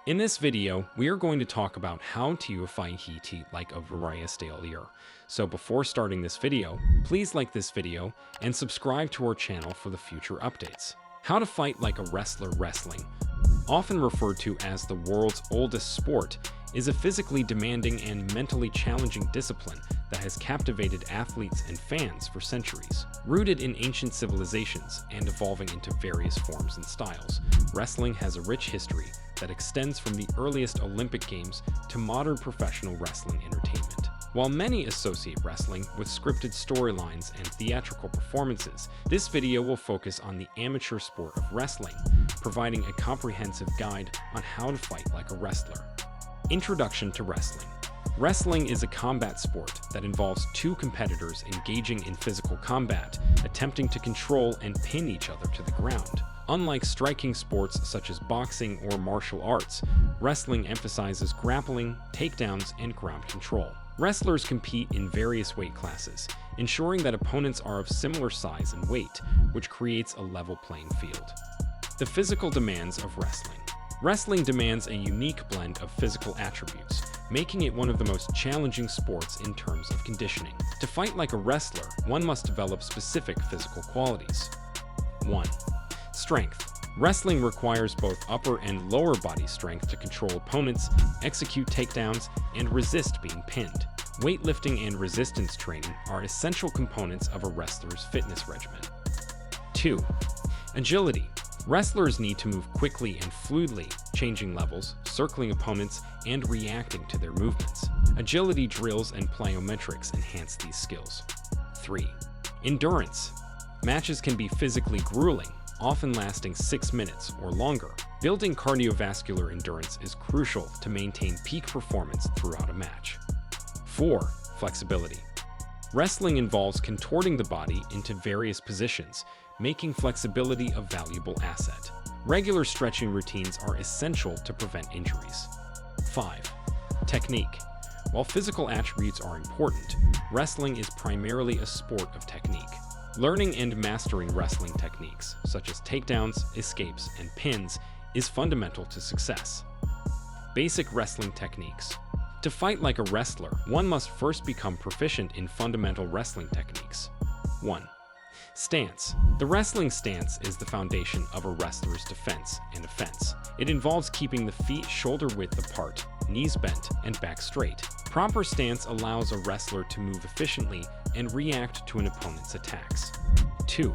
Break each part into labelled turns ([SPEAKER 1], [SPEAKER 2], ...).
[SPEAKER 1] In this video, we are going to talk about how to fight heat like a wrestler. So before starting this video, please like this video and subscribe to our channel for the future updates. How to fight like a wrestler. Wrestling, often referred to as the world's oldest sport, is a physically demanding and mentally challenging discipline that has captivated athletes and fans for centuries. Rooted in ancient civilizations and evolving into various forms and styles, wrestling has a rich history that extends from the earliest Olympic Games to modern professional wrestling entertainment. While many associate wrestling with scripted storylines and theatrical performances, this video will focus on the amateur sport of wrestling, providing a comprehensive guide on how to fight like a wrestler. Introduction to wrestling. Wrestling is a combat sport that involves two competitors engaging in physical combat, attempting to control and pin each other to the ground. Unlike striking sports such as boxing or martial arts, wrestling emphasizes grappling, takedowns, and ground control. Wrestlers compete in various weight classes, ensuring that opponents are of similar size and weight, which creates a level playing field. The physical demands of wrestling. Wrestling demands a unique blend of physical attributes, making it one of the most challenging sports in terms of conditioning. To fight like a wrestler, one must develop specific physical qualities. 1. Strength. Wrestling requires both upper and lower body strength to control opponents, execute takedowns, and resist being pinned. Weightlifting and resistance training are essential components of a wrestler's fitness regimen. 2. Agility. Wrestlers need to move quickly and fluidly, changing levels, circling opponents, and reacting to their movements. Agility drills and plyometrics enhance these skills. 3. Endurance. Matches can be physically grueling, often lasting 6 minutes or longer. Building cardiovascular endurance is crucial to maintain peak performance throughout a match. 4. Flexibility. Wrestling involves contorting the body into various positions, making flexibility a valuable asset. Regular stretching routines are essential to prevent injuries. 5. Technique. While physical attributes are important, wrestling is primarily a sport of technique. Learning and mastering wrestling techniques, such as takedowns, escapes, and pins, is fundamental to success. Basic wrestling techniques. To fight like a wrestler, one must first become proficient in fundamental wrestling techniques. 1. Stance. The wrestling stance is the foundation of a wrestler's defense and offense. It involves keeping the feet shoulder-width apart, knees bent, and back straight. Proper stance allows a wrestler to move efficiently and react to an opponent's attacks. 2.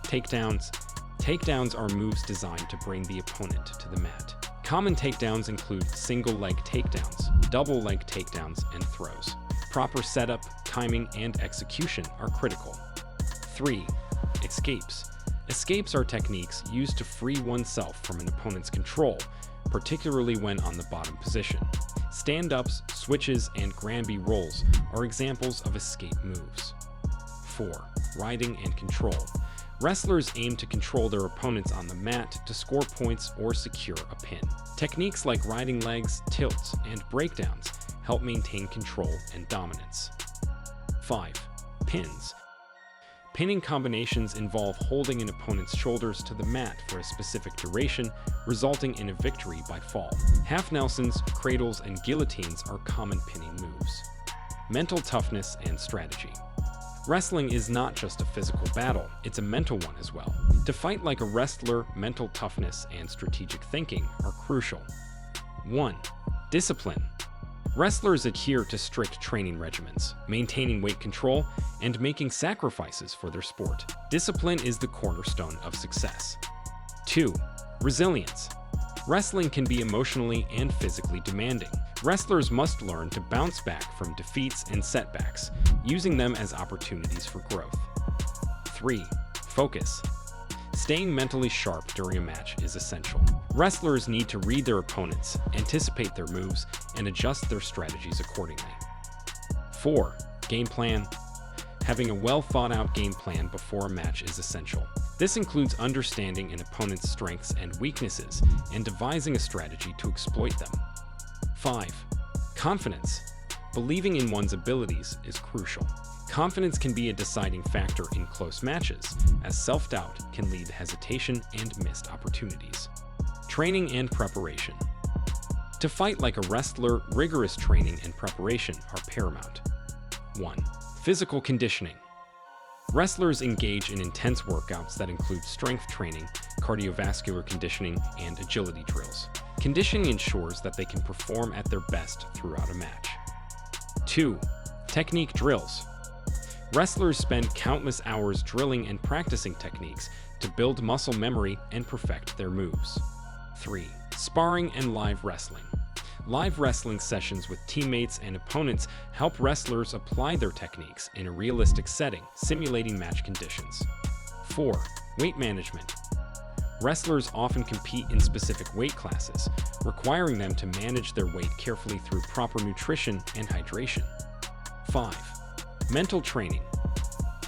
[SPEAKER 1] Takedowns. Takedowns are moves designed to bring the opponent to the mat. Common takedowns include single-leg takedowns, double-leg takedowns, and throws. Proper setup, timing, and execution are critical. 3. Escapes. Escapes are techniques used to free oneself from an opponent's control, particularly when on the bottom position. Stand-ups, switches, and Granby rolls are examples of escape moves. 4. Riding and control. Wrestlers aim to control their opponents on the mat to score points or secure a pin. Techniques like riding legs, tilts, and breakdowns help maintain control and dominance. 5. Pins. Pinning combinations involve holding an opponent's shoulders to the mat for a specific duration, resulting in a victory by fall. Half Nelsons, cradles, and guillotines are common pinning moves. Mental toughness and strategy. Wrestling is not just a physical battle, it's a mental one as well. To fight like a wrestler, mental toughness and strategic thinking are crucial. 1. Discipline. Wrestlers adhere to strict training regimens, maintaining weight control, and making sacrifices for their sport. Discipline is the cornerstone of success. 2. Resilience. Wrestling can be emotionally and physically demanding. Wrestlers must learn to bounce back from defeats and setbacks, using them as opportunities for growth. 3. Focus. Staying mentally sharp during a match is essential. Wrestlers need to read their opponents, anticipate their moves, and adjust their strategies accordingly. 4. Game plan. Having a well-thought-out game plan before a match is essential. This includes understanding an opponent's strengths and weaknesses and devising a strategy to exploit them. 5. Confidence. Believing in one's abilities is crucial. Confidence can be a deciding factor in close matches, as self-doubt can lead to hesitation and missed opportunities. Training and preparation. To fight like a wrestler, rigorous training and preparation are paramount. 1. Physical conditioning. Wrestlers engage in intense workouts that include strength training, cardiovascular conditioning, and agility drills. Conditioning ensures that they can perform at their best throughout a match. 2. Technique drills. Wrestlers spend countless hours drilling and practicing techniques to build muscle memory and perfect their moves. 3. Sparring and live wrestling. Live wrestling sessions with teammates and opponents help wrestlers apply their techniques in a realistic setting, simulating match conditions. 4. Weight management. Wrestlers often compete in specific weight classes, requiring them to manage their weight carefully through proper nutrition and hydration. 5. Mental training.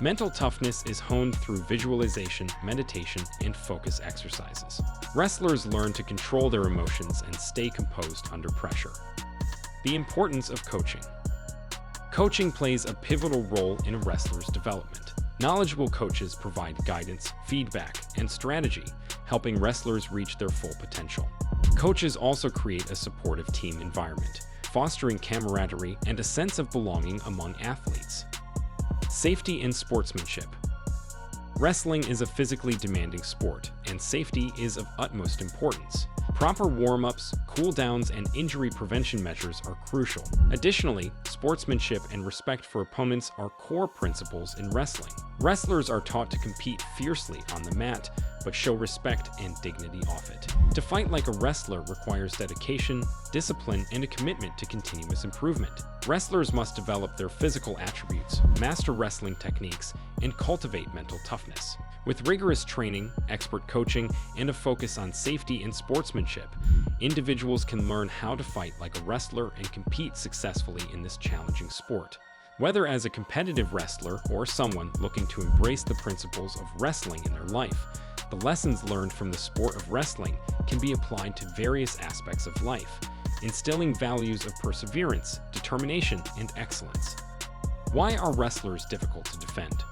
[SPEAKER 1] Mental toughness is honed through visualization, meditation, and focus exercises. Wrestlers learn to control their emotions and stay composed under pressure. The importance of coaching. Coaching plays a pivotal role in a wrestler's development. Knowledgeable coaches provide guidance, feedback, and strategy, helping wrestlers reach their full potential. Coaches also create a supportive team environment, fostering camaraderie and a sense of belonging among athletes. Safety and sportsmanship. Wrestling is a physically demanding sport, and safety is of utmost importance. Proper warm-ups, cool-downs, and injury prevention measures are crucial. Additionally, sportsmanship and respect for opponents are core principles in wrestling. Wrestlers are taught to compete fiercely on the mat, but show respect and dignity off it. To fight like a wrestler requires dedication, discipline, and a commitment to continuous improvement. Wrestlers must develop their physical attributes, master wrestling techniques, and cultivate mental toughness. With rigorous training, expert coaching, and a focus on safety and sportsmanship, individuals can learn how to fight like a wrestler and compete successfully in this challenging sport. Whether as a competitive wrestler or someone looking to embrace the principles of wrestling in their life, the lessons learned from the sport of wrestling can be applied to various aspects of life, instilling values of perseverance, determination, and excellence. Why are wrestlers difficult to defend?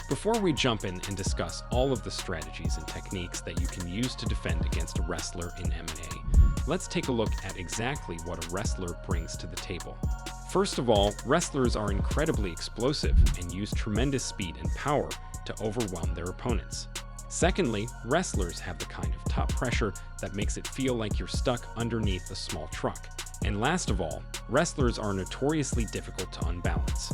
[SPEAKER 1] Before we jump in and discuss all of the strategies and techniques that you can use to defend against a wrestler in MMA, let's take a look at exactly what a wrestler brings to the table. First of all, wrestlers are incredibly explosive and use tremendous speed and power to overwhelm their opponents. Secondly, wrestlers have the kind of top pressure that makes it feel like you're stuck underneath a small truck. And last of all, wrestlers are notoriously difficult to unbalance.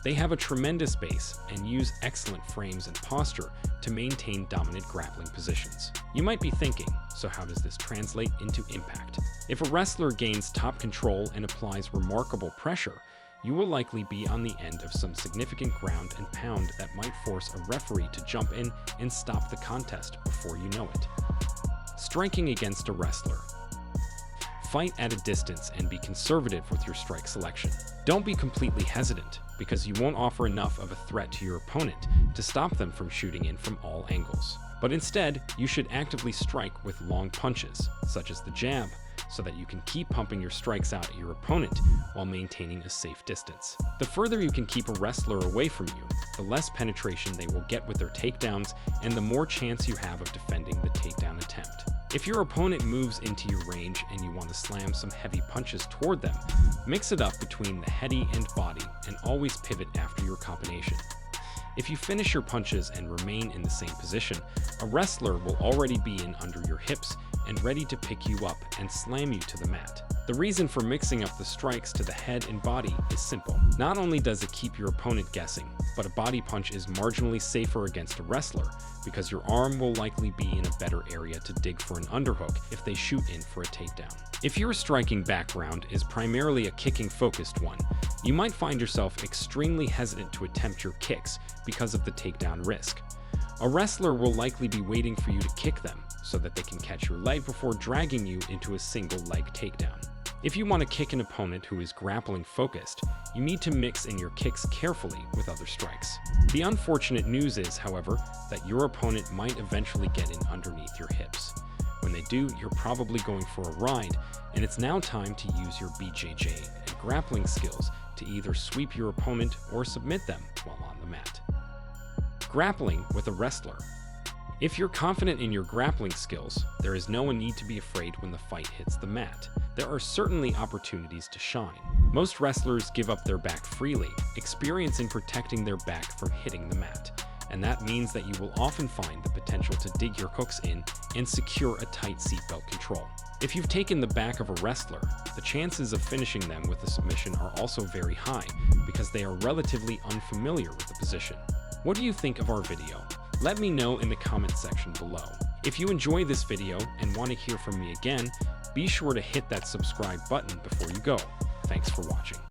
[SPEAKER 1] They have a tremendous base and use excellent frames and posture to maintain dominant grappling positions. You might be thinking, so how does this translate into impact? If a wrestler gains top control and applies remarkable pressure, you will likely be on the end of some significant ground and pound that might force a referee to jump in and stop the contest before you know it. Striking against a wrestler. Fight at a distance and be conservative with your strike selection. Don't be completely hesitant, because you won't offer enough of a threat to your opponent to stop them from shooting in from all angles. But instead, you should actively strike with long punches, such as the jab, so that you can keep pumping your strikes out at your opponent while maintaining a safe distance. The further you can keep a wrestler away from you, the less penetration they will get with their takedowns and the more chance you have of defending the takedown attempt. If your opponent moves into your range and you want to slam some heavy punches toward them, mix it up between the heady and body and always pivot after your combination. If you finish your punches and remain in the same position, a wrestler will already be in under your hips and ready to pick you up and slam you to the mat. The reason for mixing up the strikes to the head and body is simple. Not only does it keep your opponent guessing, but a body punch is marginally safer against a wrestler because your arm will likely be in a better area to dig for an underhook if they shoot in for a takedown. If your striking background is primarily a kicking-focused one, you might find yourself extremely hesitant to attempt your kicks because of the takedown risk. A wrestler will likely be waiting for you to kick them so that they can catch your leg before dragging you into a single leg takedown. If you want to kick an opponent who is grappling focused, you need to mix in your kicks carefully with other strikes. The unfortunate news is, however, that your opponent might eventually get in underneath your hips. When they do, you're probably going for a ride, and it's now time to use your BJJ and grappling skills to either sweep your opponent or submit them while on the mat. Grappling with a wrestler. If you're confident in your grappling skills, there is no need to be afraid when the fight hits the mat. there are certainly opportunities to shine. Most wrestlers give up their back freely, experiencing protecting their back from hitting the mat. And that means that you will often find the potential to dig your hooks in and secure a tight seatbelt control. If you've taken the back of a wrestler, the chances of finishing them with a submission are also very high because they are relatively unfamiliar with the position. What do you think of our video? Let me know in the comment section below. If you enjoy this video and want to hear from me again, be sure to hit that subscribe button before you go. Thanks for watching.